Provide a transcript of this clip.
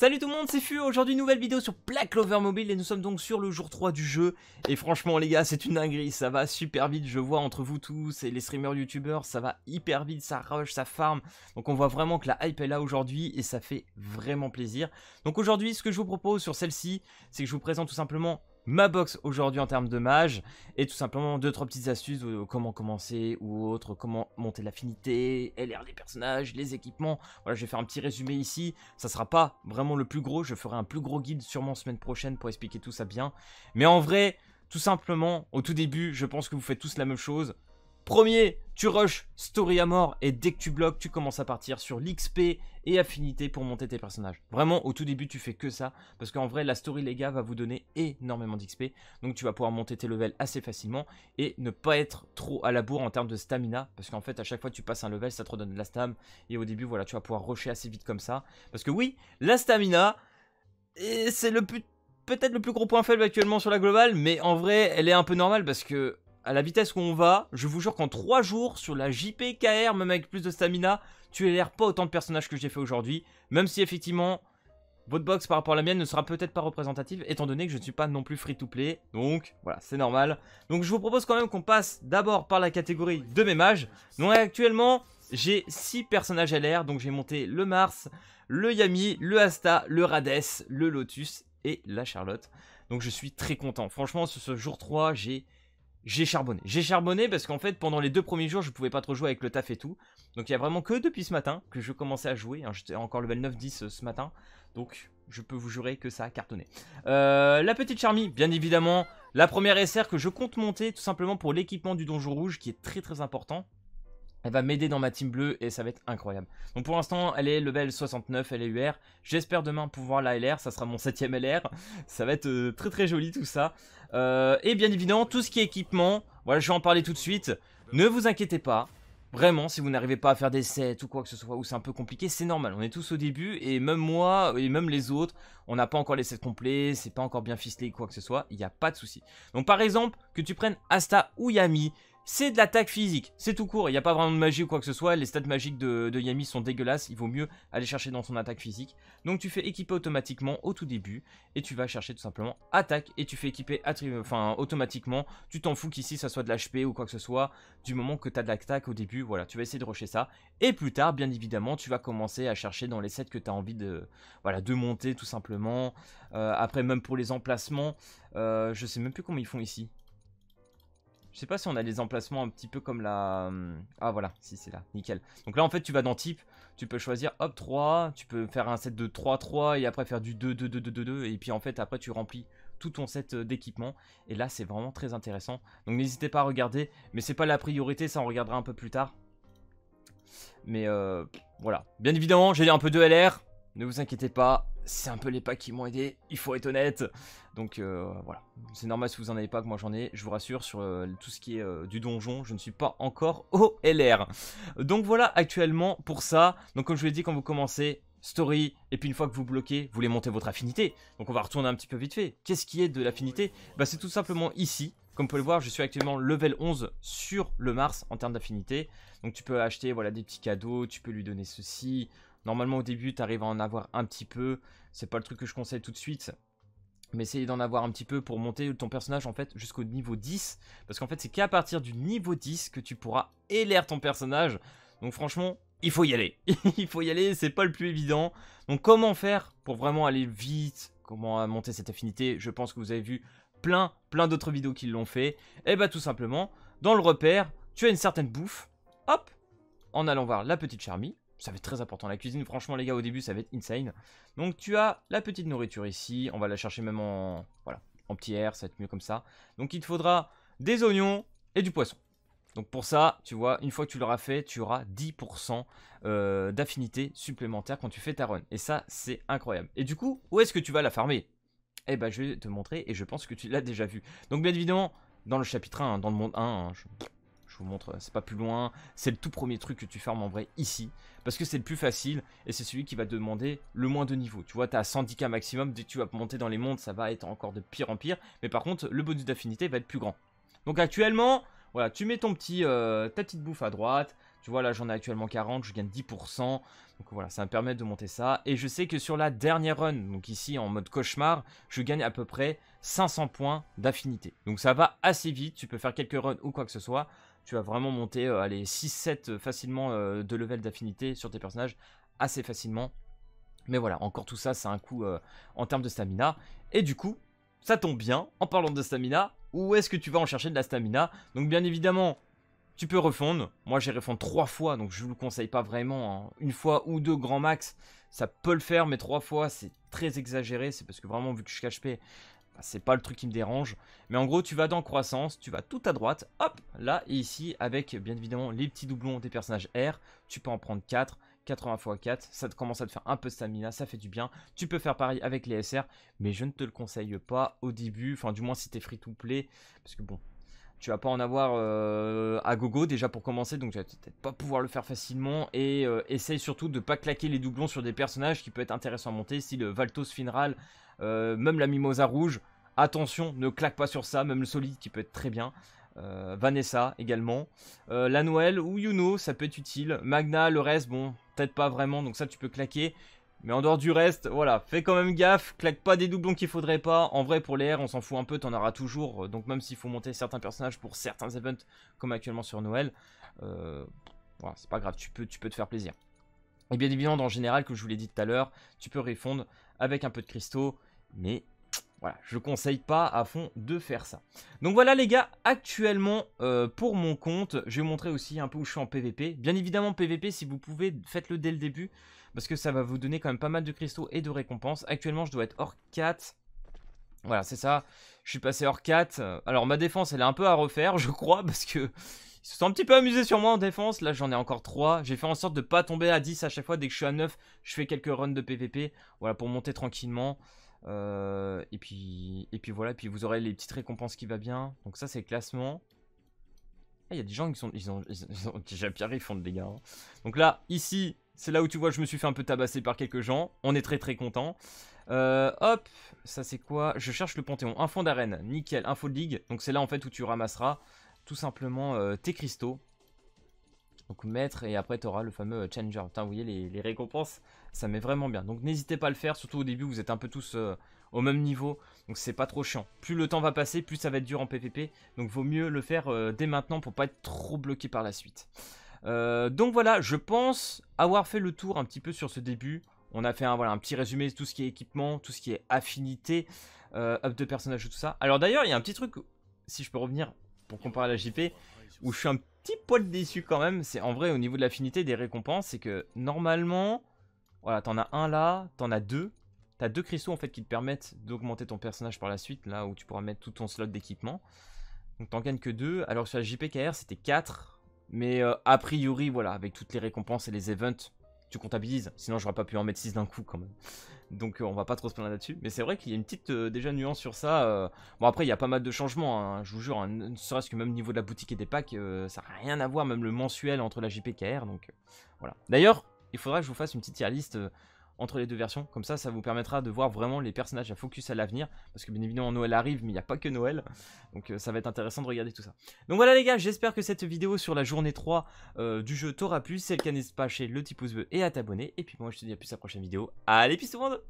Salut tout le monde, c'est Fu, aujourd'hui nouvelle vidéo sur Black Clover Mobile et nous sommes donc sur le jour 3 du jeu. Et franchement les gars, c'est une dinguerie, ça va super vite, je vois entre vous tous et les streamers youtubeurs, ça va hyper vite, ça rush, ça farm. Donc on voit vraiment que la hype est là aujourd'hui et ça fait vraiment plaisir. Donc aujourd'hui ce que je vous propose sur celle-ci, c'est que je vous présente tout simplement ma box aujourd'hui en termes de mage et tout simplement 2-3 petites astuces, comment commencer ou autre, comment monter l'affinité, LR des personnages, les équipements. Voilà, je vais faire un petit résumé ici, ça sera pas vraiment le plus gros, je ferai un plus gros guide sûrement semaine prochaine pour expliquer tout ça bien. Mais en vrai, tout simplement, au tout début, je pense que vous faites tous la même chose. Premier, tu rush story à mort et dès que tu bloques, tu commences à partir sur l'XP et affinité pour monter tes personnages. Vraiment, au tout début, tu fais que ça parce qu'en vrai, la story, les gars, va vous donner énormément d'XP. Donc, tu vas pouvoir monter tes levels assez facilement et ne pas être trop à la bourre en termes de stamina parce qu'en fait, à chaque fois que tu passes un level, ça te redonne de la stam et au début, voilà, tu vas pouvoir rusher assez vite comme ça. Parce que oui, la stamina, c'est peut-être le plus gros point faible actuellement sur la globale, mais en vrai, elle est un peu normale parce que à la vitesse où on va, je vous jure qu'en 3 jours, sur la JPKR, même avec plus de stamina, tu LR pas autant de personnages que j'ai fait aujourd'hui. Même si effectivement, votre box par rapport à la mienne ne sera peut-être pas représentative, étant donné que je ne suis pas non plus free to play. Donc voilà, c'est normal. Donc je vous propose quand même qu'on passe d'abord par la catégorie de mes mages. Donc actuellement, j'ai 6 personnages LR. Donc j'ai monté le Mars, le Yami, le Asta, le Rades, le Lotus et la Charlotte. Donc je suis très content. Franchement, sur ce jour 3, j'ai charbonné. J'ai charbonné parce qu'en fait, pendant les 2 premiers jours, je pouvais pas trop jouer avec le taf et tout. Donc il y a vraiment que depuis ce matin que je commençais à jouer. Hein, j'étais encore level 9-10 ce matin. Donc je peux vous jurer que ça a cartonné. La petite Charmy, bien évidemment. La première SR que je compte monter tout simplement pour l'équipement du donjon rouge qui est très très important. Elle va m'aider dans ma team bleue et ça va être incroyable. Donc pour l'instant, elle est level 69, elle est UR. J'espère demain pouvoir la LR, ça sera mon 7ème LR. Ça va être très très joli tout ça. Et bien évidemment, tout ce qui est équipement, voilà, je vais en parler tout de suite. Ne vous inquiétez pas. Vraiment, si vous n'arrivez pas à faire des sets ou quoi que ce soit, ou c'est un peu compliqué, c'est normal. On est tous au début et même moi et même les autres, on n'a pas encore les sets complets, c'est pas encore bien ficelé quoi que ce soit, il n'y a pas de souci. Donc par exemple, que tu prennes Asta ou Yami, c'est de l'attaque physique, c'est tout court, il n'y a pas vraiment de magie ou quoi que ce soit, les stats magiques de Yami sont dégueulasses, il vaut mieux aller chercher dans son attaque physique. Donc tu fais équiper automatiquement au tout début, et tu vas chercher tout simplement attaque, et tu fais équiper automatiquement, tu t'en fous qu'ici ça soit de l'HP ou quoi que ce soit, du moment que tu as de l'attaque au début, voilà, tu vas essayer de rusher ça, et plus tard, bien évidemment, tu vas commencer à chercher dans les sets que tu as envie de, voilà, de monter tout simplement. Après même pour les emplacements, je sais même plus comment ils font ici. Je sais pas si on a des emplacements un petit peu comme la... Ah voilà, si c'est là, nickel. Donc là en fait tu vas dans type, tu peux choisir hop 3, tu peux faire un set de 3-3 et après faire du 2-2-2-2-2 et puis en fait après tu remplis tout ton set d'équipement et là c'est vraiment très intéressant. Donc n'hésitez pas à regarder, mais c'est pas la priorité, ça on regardera un peu plus tard. Mais voilà, bien évidemment j'ai un peu de LR, ne vous inquiétez pas. C'est un peu les packs qui m'ont aidé, il faut être honnête. Donc voilà, c'est normal si vous n'en avez pas que moi j'en ai. Je vous rassure, sur tout ce qui est du donjon, je ne suis pas encore au LR. Donc voilà actuellement pour ça. Donc comme je vous l'ai dit, quand vous commencez, story, et puis une fois que vous bloquez, vous voulez monter votre affinité. Donc on va retourner un petit peu vite fait. Qu'est-ce qui est de l'affinité? Bah c'est tout simplement ici. Comme vous pouvez le voir, je suis actuellement level 11 sur le Mars en termes d'affinité. Donc tu peux acheter voilà, des petits cadeaux, tu peux lui donner ceci. Normalement au début tu arrives à en avoir un petit peu, c'est pas le truc que je conseille tout de suite, mais essayez d'en avoir un petit peu pour monter ton personnage en fait jusqu'au niveau 10, parce qu'en fait c'est qu'à partir du niveau 10 que tu pourras LR ton personnage, donc franchement il faut y aller, il faut y aller, c'est pas le plus évident. Donc comment faire pour vraiment aller vite, comment monter cette affinité, je pense que vous avez vu plein d'autres vidéos qui l'ont fait, et bah tout simplement, dans le repère, tu as une certaine bouffe, hop, en allant voir la petite Charmy. Ça va être très important la cuisine, franchement les gars au début ça va être insane. Donc tu as la petite nourriture ici, on va la chercher même en, voilà, en petit air, ça va être mieux comme ça. Donc il te faudra des oignons et du poisson. Donc pour ça, tu vois, une fois que tu l'auras fait, tu auras 10% d'affinité supplémentaire quand tu fais ta run. Et ça c'est incroyable. Et du coup, où est-ce que tu vas la farmer? Eh ben je vais te montrer et je pense que tu l'as déjà vu. Donc bien évidemment, dans le chapitre 1, dans le monde 1, hein, je vous montre, c'est pas plus loin, c'est le tout premier truc que tu farmes en vrai ici, parce que c'est le plus facile, et c'est celui qui va te demander le moins de niveau, tu vois, tu as 110k maximum, dès que tu vas monter dans les mondes, ça va être encore de pire en pire, mais par contre, le bonus d'affinité va être plus grand. Donc actuellement, voilà, tu mets ton petit, ta petite bouffe à droite, Tu vois, là, j'en ai actuellement 40, je gagne 10%. Donc voilà, ça me permet de monter ça. Et je sais que sur la dernière run, donc ici en mode cauchemar, je gagne à peu près 500 points d'affinité. Donc ça va assez vite, tu peux faire quelques runs ou quoi que ce soit. Tu vas vraiment monter allez, 6-7 facilement de level d'affinité sur tes personnages assez facilement. Mais voilà, encore tout ça, c'est un coup en termes de stamina. Et du coup, ça tombe bien, en parlant de stamina, où est-ce que tu vas en chercher de la stamina? Donc bien évidemment, tu peux refondre. Moi, j'ai refond 3 fois, donc je vous le conseille pas vraiment. Hein. Une fois ou deux grand max, ça peut le faire, mais 3 fois, c'est très exagéré. C'est parce que vraiment, vu que je suis HP, bah, c'est pas le truc qui me dérange. Mais en gros, tu vas dans croissance, tu vas tout à droite, hop, là et ici, avec bien évidemment les petits doublons des personnages R. Tu peux en prendre 4. 80 x 4, ça te commence à te faire un peu de stamina, ça fait du bien. Tu peux faire pareil avec les SR, mais je ne te le conseille pas au début, enfin du moins si t'es free to play, parce que bon, tu vas pas en avoir à gogo déjà pour commencer, donc tu vas peut-être pas pouvoir le faire facilement. Et essaye surtout de pas claquer les doublons sur des personnages qui peut être intéressant à monter, style Valtos Finral, même la Mimosa Rouge. Attention, ne claque pas sur ça, même le solide qui peut être très bien. Vanessa également. La Noël ou Yuno, ça peut être utile. Magna, le reste, bon, peut-être pas vraiment, donc ça tu peux claquer. Mais en dehors du reste, voilà, fais quand même gaffe, claque pas des doublons qu'il faudrait pas. En vrai, pour les R, on s'en fout un peu, t'en auras toujours. Donc même s'il faut monter certains personnages pour certains events, comme actuellement sur Noël, voilà, c'est pas grave, tu peux te faire plaisir. Et bien évidemment, en général, comme je vous l'ai dit tout à l'heure, tu peux refondre avec un peu de cristaux, mais voilà, je conseille pas à fond de faire ça. Donc voilà les gars, actuellement pour mon compte, je vais vous montrer aussi un peu où je suis en PVP. Bien évidemment PVP, si vous pouvez, faites-le dès le début, parce que ça va vous donner quand même pas mal de cristaux et de récompenses. Actuellement je dois être hors 4. Voilà, c'est ça, je suis passé hors 4. Alors ma défense elle est un peu à refaire, je crois, parce que ils se sont un petit peu amusés sur moi en défense. Là j'en ai encore 3. J'ai fait en sorte de pas tomber à 10 à chaque fois. Dès que je suis à 9, je fais quelques runs de PVP. Voilà, pour monter tranquillement. Et puis voilà, et puis vous aurez les petites récompenses qui va bien. Donc ça c'est le classement. Il y a des gens qui ils ont déjà bien refond les gars. Hein. Donc là, ici, c'est là où tu vois je me suis fait un peu tabasser par quelques gens. On est très content. Hop, ça c'est quoi? Je cherche le Panthéon. Un fond d'arène, nickel, info de ligue. Donc c'est là en fait où tu ramasseras tout simplement tes cristaux. Donc maître et après tu auras le fameux Changer. Putain, vous voyez les récompenses, ça met vraiment bien. Donc n'hésitez pas à le faire, surtout au début vous êtes un peu tous au même niveau. Donc c'est pas trop chiant. Plus le temps va passer, plus ça va être dur en PVP. Donc vaut mieux le faire dès maintenant pour pas être trop bloqué par la suite. Donc voilà, je pense avoir fait le tour un petit peu sur ce début. On a fait un petit résumé de tout ce qui est équipement, tout ce qui est affinité, up de personnages et tout ça. Alors d'ailleurs il y a un petit truc, si je peux revenir pour comparer à la JP, où je suis un petit poil déçu quand même, c'est en vrai au niveau de l'affinité des récompenses, c'est que normalement, voilà, t'en as un là, t'en as deux, t'as deux cristaux en fait qui te permettent d'augmenter ton personnage par la suite, là où tu pourras mettre tout ton slot d'équipement. Donc t'en gagnes que 2, alors que sur la JPKR c'était 4, mais a priori voilà, avec toutes les récompenses et les events, tu comptabilises, sinon j'aurais pas pu en mettre 6 d'un coup quand même. Donc on va pas trop se plaindre là-dessus. Mais c'est vrai qu'il y a une petite déjà nuance sur ça. Bon après il y a pas mal de changements, hein, je vous jure, hein, ne serait-ce que même au niveau de la boutique et des packs, ça n'a rien à voir, même le mensuel entre la JPKR. Donc voilà. D'ailleurs, il faudra que je vous fasse une petite tier list entre les deux versions. Comme ça vous permettra de voir vraiment les personnages à focus à l'avenir. Parce que bien évidemment Noël arrive, mais il n'y a pas que Noël. Donc ça va être intéressant de regarder tout ça. Donc voilà les gars, j'espère que cette vidéo sur la journée 3 du jeu t'aura plu. Si c'est le cas, n'hésite pas à lâcher le petit pouce bleu et à t'abonner. Et puis moi je te dis à plus à la prochaine vidéo. Allez, peace tout le monde!